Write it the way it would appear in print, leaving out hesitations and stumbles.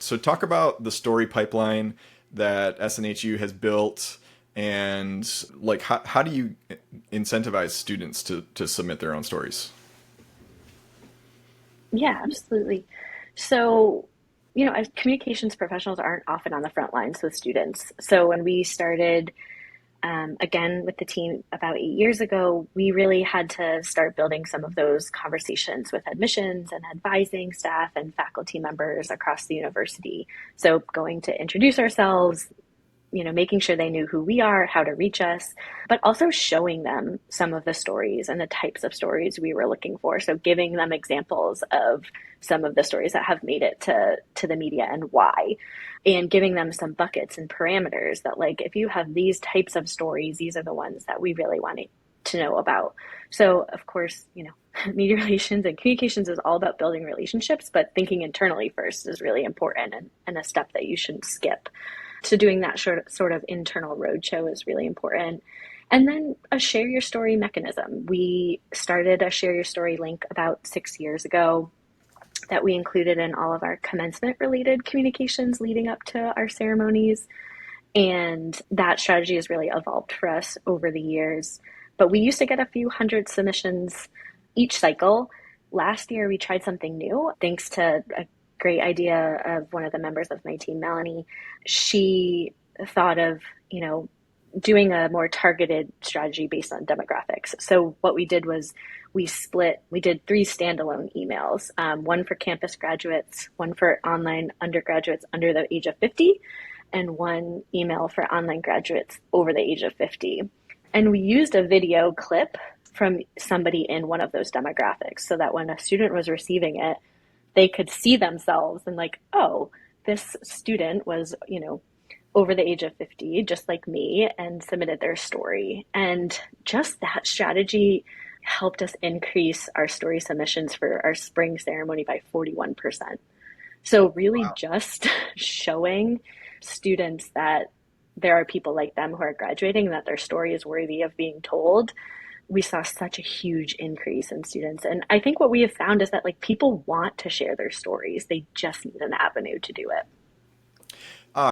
So talk about the story pipeline that SNHU has built, and like how do you incentivize students to submit their own stories? Yeah, absolutely. So, as communications professionals aren't often on the front lines with students. So when we started, again, with the team about 8 years ago, we really had to start building some of those conversations with admissions and advising staff and faculty members across the university. So going to introduce ourselves, making sure they knew who we are, how to reach us, but also showing them some of the stories and the types of stories we were looking for. So giving them examples of some of the stories that have made it to the media and why, and giving them some buckets and parameters that, like, if you have these types of stories, these are the ones that we really want to know about. So of course, media relations and communications is all about building relationships, but thinking internally first is really important, and a step that you shouldn't skip. So doing that sort of internal roadshow is really important. And then a share your story mechanism. We started a share your story link about 6 years ago that we included in all of our commencement related communications leading up to our ceremonies. And that strategy has really evolved for us over the years. But we used to get a few hundred submissions each cycle. Last year, we tried something new thanks to a great idea of one of the members of my team, Melanie. She thought of, doing a more targeted strategy based on demographics. So what we did was we did three standalone emails, one for campus graduates, one for online undergraduates under the age of 50, and one email for online graduates over the age of 50. And we used a video clip from somebody in one of those demographics so that when a student was receiving it, they could see themselves and, like, oh, this student was, over the age of 50, just like me, and submitted their story. And just that strategy helped us increase our story submissions for our spring ceremony by 41%. So really Wow. just showing students that there are people like them who are graduating, that their story is worthy of being told. We saw such a huge increase in students. And I think what we have found is that, like, people want to share their stories. They just need an avenue to do it.